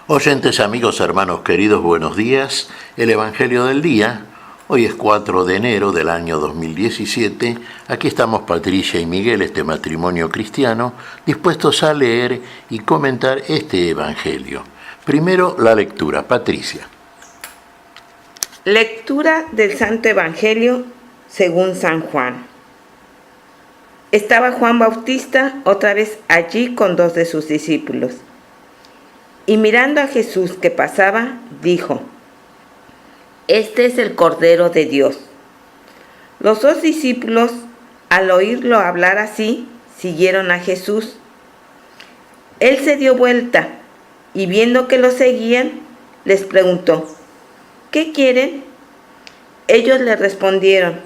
Oyentes, amigos, hermanos queridos, buenos días. El Evangelio del día. Hoy es 4 de enero del año 2017. Aquí estamos Patricia y Miguel, este matrimonio cristiano, dispuestos a leer y comentar este Evangelio. Primero, la lectura. Patricia. Lectura del Santo Evangelio según San Juan. Estaba Juan Bautista otra vez allí con 2 de sus discípulos. Y mirando a Jesús que pasaba, dijo: Este es el Cordero de Dios. Los 2 discípulos, al oírlo hablar así, siguieron a Jesús. Él se dio vuelta y viendo que lo seguían, les preguntó: ¿Qué quieren? Ellos le respondieron: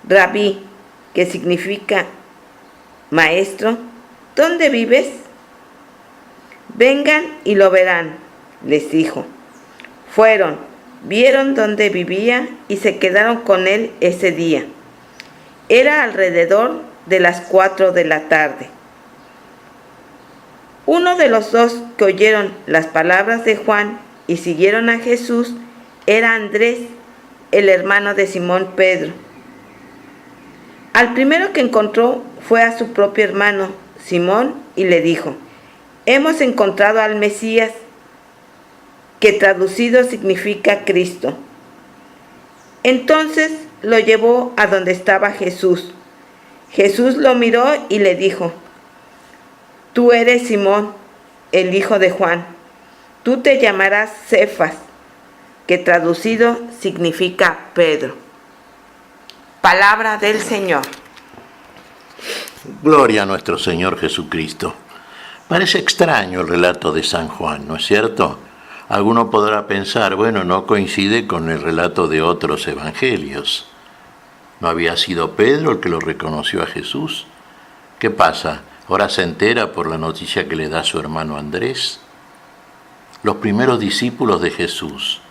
Rabí, que significa maestro, ¿dónde vives? Vengan y lo verán, les dijo. Fueron, vieron dónde vivía y se quedaron con él ese día. Era alrededor de las 4 de la tarde. Uno de los 2 que oyeron las palabras de Juan y siguieron a Jesús era Andrés, el hermano de Simón Pedro. Al primero que encontró fue a su propio hermano, Simón, y le dijo: Hemos encontrado al Mesías, que traducido significa Cristo. Entonces lo llevó a donde estaba Jesús. Jesús lo miró y le dijo: Tú eres Simón, el hijo de Juan. Tú te llamarás Cefas, que traducido significa Pedro. Palabra del Señor. Gloria a nuestro Señor Jesucristo. Parece extraño el relato de San Juan, ¿no es cierto? Alguno podrá pensar, bueno, no coincide con el relato de otros evangelios. ¿No había sido Pedro el que lo reconoció a Jesús? ¿Qué pasa? ¿Ahora se entera por la noticia que le da su hermano Andrés? Los primeros discípulos de Jesús,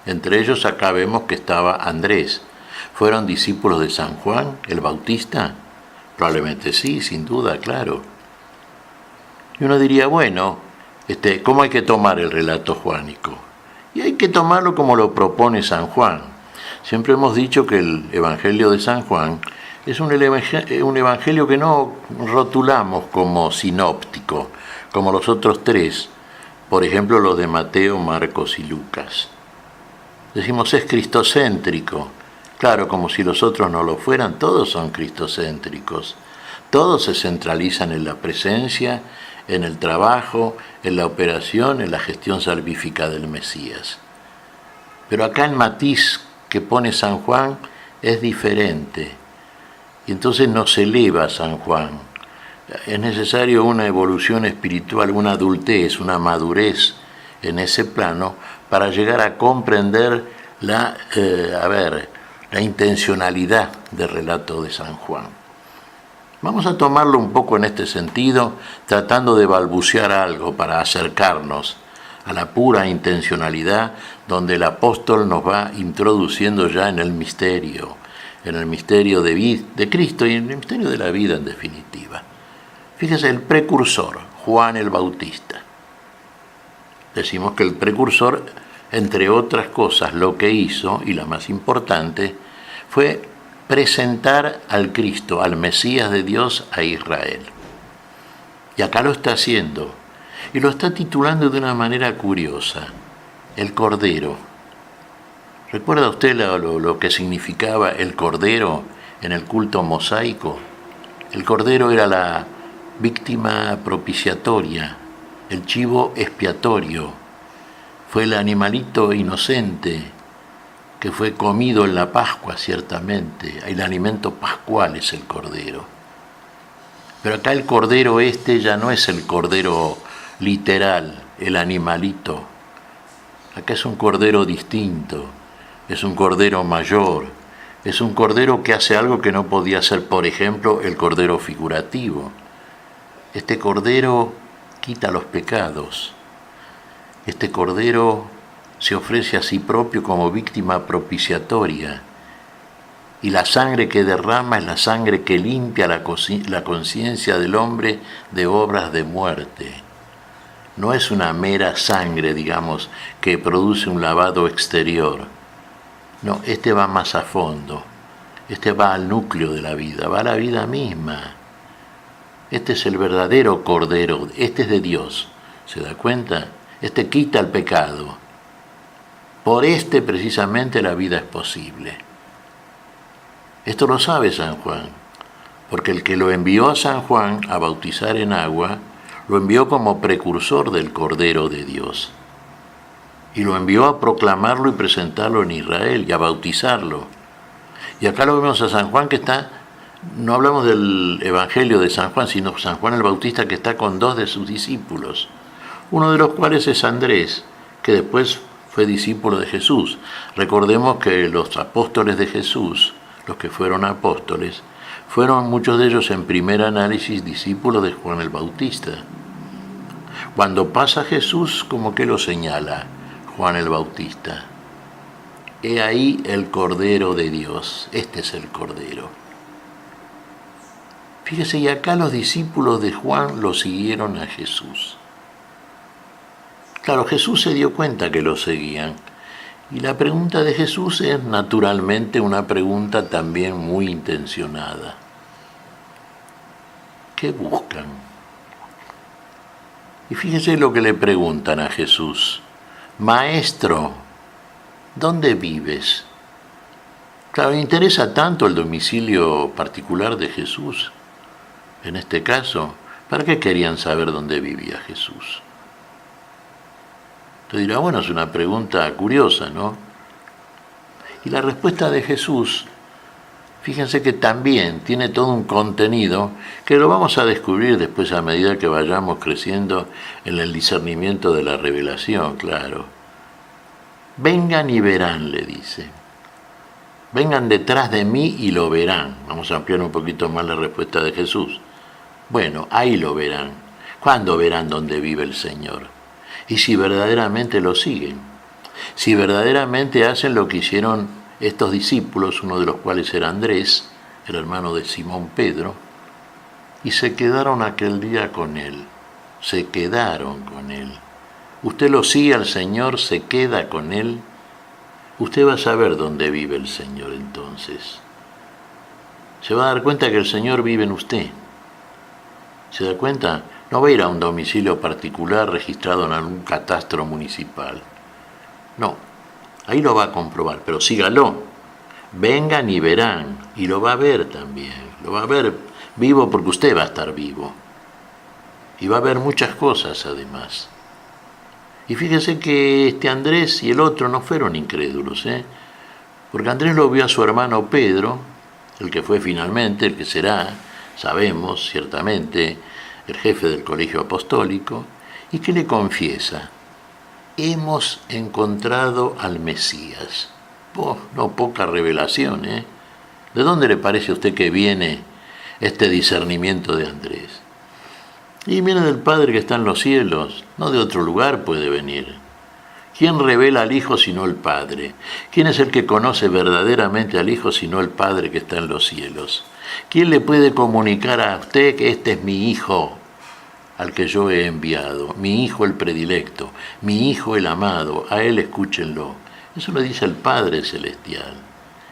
entre ellos acá vemos que estaba Andrés, ¿fueron discípulos de San Juan, el Bautista? Probablemente sí, sin duda, claro. Y uno diría, bueno, ¿cómo hay que tomar el relato juánico? Y hay que tomarlo como lo propone San Juan. Siempre hemos dicho que el Evangelio de San Juan es un evangelio que no rotulamos como sinóptico, como los otros 3, por ejemplo los de Mateo, Marcos y Lucas. Decimos es cristocéntrico. Claro, como si los otros no lo fueran, todos son cristocéntricos. Todos se centralizan en la presencia, en el trabajo, en la operación, en la gestión salvífica del Mesías. Pero acá el matiz que pone San Juan es diferente. Y entonces nos eleva San Juan. Es necesario una evolución espiritual, una adultez, una madurez en ese plano para llegar a comprender la intencionalidad del relato de San Juan. Vamos a tomarlo un poco en este sentido, tratando de balbucear algo para acercarnos a la pura intencionalidad donde el apóstol nos va introduciendo ya en el misterio de Cristo y en el misterio de la vida en definitiva. Fíjese, el precursor, Juan el Bautista. Decimos que el precursor, entre otras cosas, lo que hizo, y la más importante, fue presentar al Cristo, al Mesías de Dios, a Israel. Y acá lo está haciendo, y lo está titulando de una manera curiosa, el Cordero. ¿Recuerda usted lo que significaba el Cordero en el culto mosaico? El Cordero era la víctima propiciatoria, el chivo expiatorio, fue el animalito inocente, que fue comido en la Pascua, ciertamente. El alimento pascual es el cordero. Pero acá el cordero ya no es el cordero literal, el animalito. Acá es un cordero distinto, es un cordero mayor, es un cordero que hace algo que no podía hacer, por ejemplo, el cordero figurativo. Este cordero quita los pecados. Este cordero se ofrece a sí propio como víctima propiciatoria, y la sangre que derrama es la sangre que limpia la conciencia del hombre de obras de muerte. no es una mera sangre, digamos, que produce un lavado exterior. No, este va más a fondo, este va al núcleo de la vida, va a la vida misma. Este es el verdadero Cordero, este es de Dios, ¿se da cuenta? Este quita el pecado. Por este precisamente la vida es posible. Esto lo sabe San Juan, porque el que lo envió a San Juan a bautizar en agua, lo envió como precursor del Cordero de Dios. Y lo envió a proclamarlo y presentarlo en Israel y a bautizarlo. Y acá lo vemos a San Juan que está, no hablamos del Evangelio de San Juan, sino San Juan el Bautista que está con 2 de sus discípulos, uno de los cuales es Andrés, que después fue discípulo de Jesús. Recordemos que los apóstoles de Jesús, los que fueron apóstoles, fueron muchos de ellos en primer análisis discípulos de Juan el Bautista. Cuando pasa Jesús, como que lo señala Juan el Bautista. He ahí el Cordero de Dios, este es el Cordero. Fíjese, y acá los discípulos de Juan lo siguieron a Jesús. Claro, Jesús se dio cuenta que lo seguían. Y la pregunta de Jesús es naturalmente una pregunta también muy intencionada. ¿Qué buscan? Y fíjese lo que le preguntan a Jesús. Maestro, ¿dónde vives? Claro, interesa tanto el domicilio particular de Jesús. En este caso, ¿para qué querían saber dónde vivía Jesús? Te dirá, bueno, es una pregunta curiosa, ¿no? Y la respuesta de Jesús, fíjense que también tiene todo un contenido que lo vamos a descubrir después a medida que vayamos creciendo en el discernimiento de la revelación, claro. Vengan y verán, le dice. Vengan detrás de mí y lo verán. Vamos a ampliar un poquito más la respuesta de Jesús. Bueno, ahí lo verán. ¿Cuándo verán dónde vive el Señor? Y si verdaderamente lo siguen, si verdaderamente hacen lo que hicieron estos discípulos, uno de los cuales era Andrés, el hermano de Simón Pedro, y se quedaron aquel día con él, se quedaron con él. Usted lo sigue al Señor, se queda con él, usted va a saber dónde vive el Señor entonces. Se va a dar cuenta que el Señor vive en usted. ¿Se da cuenta? No va a ir a un domicilio particular registrado en algún catastro municipal. No, ahí lo va a comprobar, pero sígalo. Vengan y verán, y lo va a ver también. Lo va a ver vivo porque usted va a estar vivo. Y va a ver muchas cosas además. Y fíjese que este Andrés y el otro no fueron incrédulos, porque Andrés lo vio a su hermano Pedro, el que fue finalmente, el que será, sabemos ciertamente, el jefe del colegio apostólico, y que le confiesa, hemos encontrado al Mesías. No poca revelación, ¿De dónde le parece a usted que viene este discernimiento de Andrés? Y viene del Padre que está en los cielos, no de otro lugar puede venir. ¿Quién revela al Hijo sino el Padre? ¿Quién es el que conoce verdaderamente al Hijo sino el Padre que está en los cielos? ¿Quién le puede comunicar a usted que este es mi Hijo al que yo he enviado? Mi Hijo el predilecto, mi Hijo el amado, a Él escúchenlo. Eso lo dice el Padre Celestial,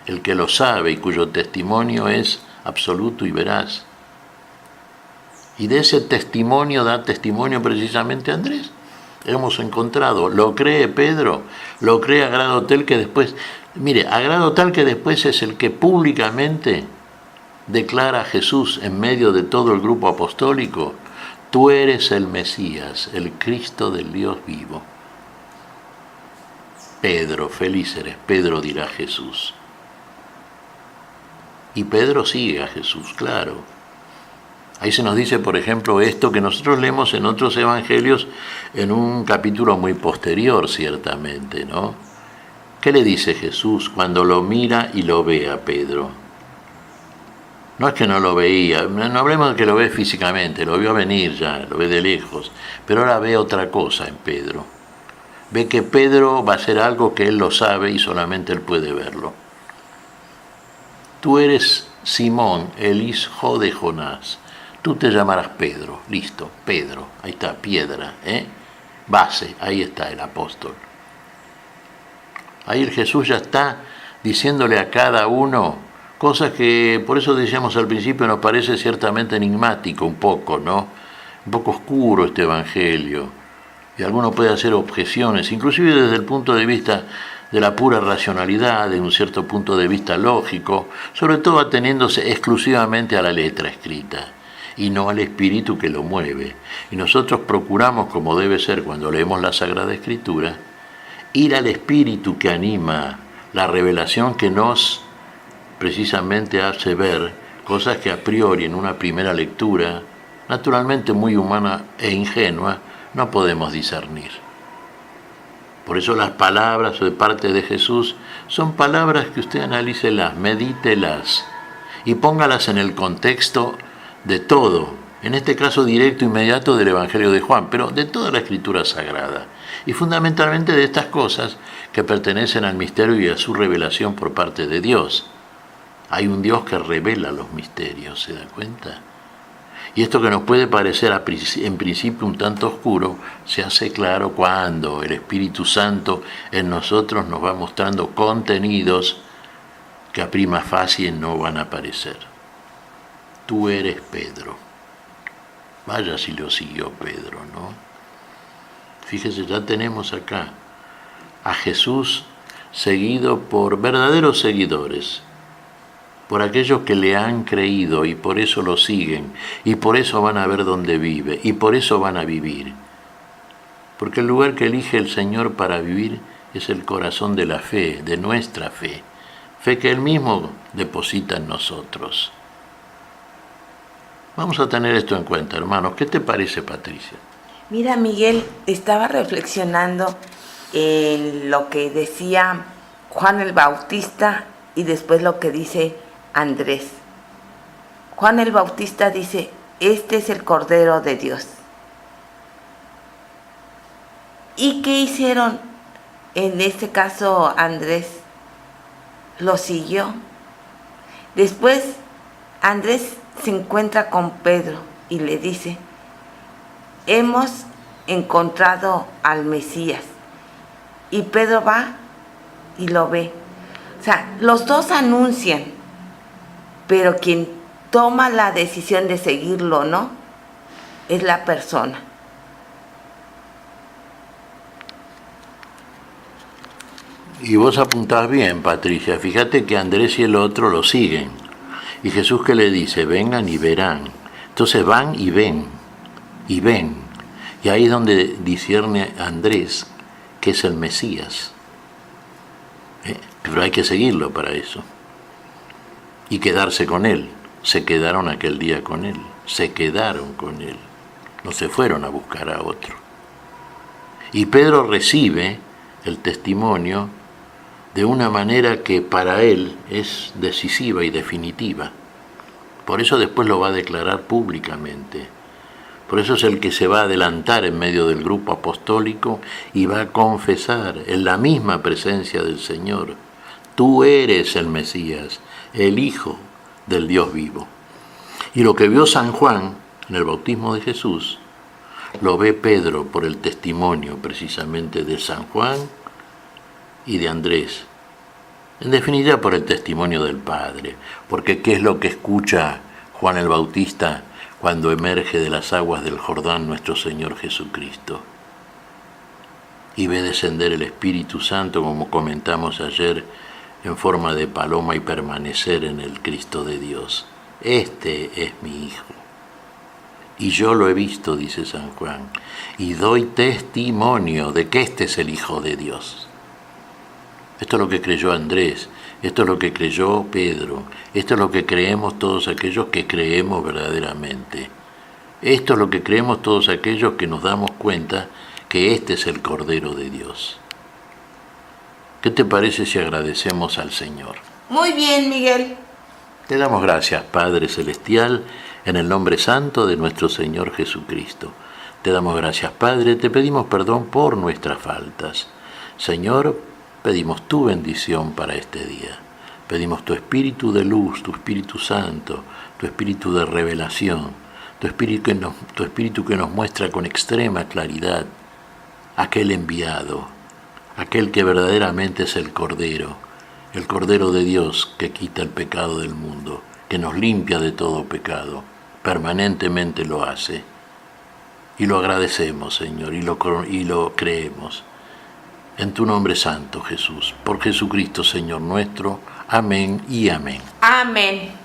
el que lo sabe y cuyo testimonio es absoluto y veraz. Y de ese testimonio da testimonio precisamente Andrés. Hemos encontrado, lo cree Pedro, lo cree a grado tal que después, a grado tal que después es el que públicamente declara a Jesús en medio de todo el grupo apostólico, tú eres el Mesías, el Cristo del Dios vivo. Pedro, feliz eres, Pedro dirá a Jesús. Y Pedro sigue a Jesús, claro. Ahí se nos dice, por ejemplo, esto que nosotros leemos en otros evangelios en un capítulo muy posterior, ciertamente, ¿no? ¿Qué le dice Jesús cuando lo mira y lo ve a Pedro? No es que no lo veía, no hablemos de que lo ve físicamente, lo vio venir ya, lo ve de lejos, pero ahora ve otra cosa en Pedro. Ve que Pedro va a hacer algo que él lo sabe y solamente él puede verlo. Tú eres Simón, el hijo de Jonás. Tú te llamarás Pedro, listo, Pedro, ahí está, piedra, base, ahí está el apóstol. Ahí el Jesús ya está diciéndole a cada uno cosas que, por eso decíamos al principio, nos parece ciertamente enigmático un poco, ¿no? Un poco oscuro este Evangelio. Y alguno puede hacer objeciones, inclusive desde el punto de vista de la pura racionalidad, de un cierto punto de vista lógico, sobre todo ateniéndose exclusivamente a la letra escrita y no al espíritu que lo mueve. Y nosotros procuramos, como debe ser cuando leemos la Sagrada Escritura, ir al espíritu que anima la revelación que nos precisamente hace ver cosas que a priori en una primera lectura, naturalmente muy humana e ingenua, no podemos discernir. Por eso las palabras de parte de Jesús son palabras que usted analícelas, medítelas y póngalas en el contexto de todo, en este caso directo, inmediato del Evangelio de Juan, pero de toda la Escritura Sagrada, y fundamentalmente de estas cosas que pertenecen al misterio y a su revelación por parte de Dios. Hay un Dios que revela los misterios, ¿se da cuenta? Y esto que nos puede parecer en principio un tanto oscuro, se hace claro cuando el Espíritu Santo en nosotros nos va mostrando contenidos que a prima facie no van a aparecer. Tú eres Pedro. Vaya si lo siguió Pedro, ¿no? Fíjese, ya tenemos acá a Jesús seguido por verdaderos seguidores, por aquellos que le han creído y por eso lo siguen, y por eso van a ver dónde vive, y por eso van a vivir. Porque el lugar que elige el Señor para vivir es el corazón de la fe, de nuestra fe, fe que Él mismo deposita en nosotros. Vamos a tener esto en cuenta, hermanos. ¿Qué te parece, Patricia? Mira, Miguel, estaba reflexionando en lo que decía Juan el Bautista y después lo que dice Andrés. Juan el Bautista dice, este es el Cordero de Dios. ¿Y qué hicieron? En este caso Andrés lo siguió. Después Andrés se encuentra con Pedro y le dice, hemos encontrado al Mesías. Y Pedro va y lo ve. O sea, los dos anuncian, pero quien toma la decisión de seguirlo, ¿no? Es la persona. Y vos apuntás bien, Patricia. Fíjate que Andrés y el otro lo siguen. Y Jesús que le dice, vengan y verán. Entonces van y ven. Y ven. Y ahí es donde discierne Andrés que es el Mesías. Pero hay que seguirlo para eso. Y quedarse con él. Se quedaron aquel día con él. Se quedaron con él. No se fueron a buscar a otro. Y Pedro recibe el testimonio de una manera que para él es decisiva y definitiva. Por eso después lo va a declarar públicamente. Por eso es el que se va a adelantar en medio del grupo apostólico y va a confesar en la misma presencia del Señor, tú eres el Mesías, el Hijo del Dios vivo. Y lo que vio San Juan en el bautismo de Jesús, lo ve Pedro por el testimonio precisamente de San Juan y de Andrés. En definitiva por el testimonio del Padre, porque ¿qué es lo que escucha Juan el Bautista cuando emerge de las aguas del Jordán nuestro Señor Jesucristo? Y ve descender el Espíritu Santo, como comentamos ayer, en forma de paloma y permanecer en el Cristo de Dios. Este es mi Hijo. Y yo lo he visto, dice San Juan, y doy testimonio de que este es el Hijo de Dios. Esto es lo que creyó Andrés, esto es lo que creyó Pedro, esto es lo que creemos todos aquellos que creemos verdaderamente. Esto es lo que creemos todos aquellos que nos damos cuenta que este es el Cordero de Dios. ¿Qué te parece si agradecemos al Señor? Muy bien, Miguel. Te damos gracias, Padre Celestial, en el nombre santo de nuestro Señor Jesucristo. Te damos gracias, Padre, te pedimos perdón por nuestras faltas. Señor, pedimos tu bendición para este día. Pedimos tu espíritu de luz, tu Espíritu Santo, tu espíritu de revelación, tu espíritu que nos muestra con extrema claridad aquel enviado, aquel que verdaderamente es el Cordero de Dios que quita el pecado del mundo, que nos limpia de todo pecado, permanentemente lo hace. Y lo agradecemos, Señor, y lo creemos. En tu nombre santo, Jesús, por Jesucristo, Señor nuestro. Amén y amén. Amén.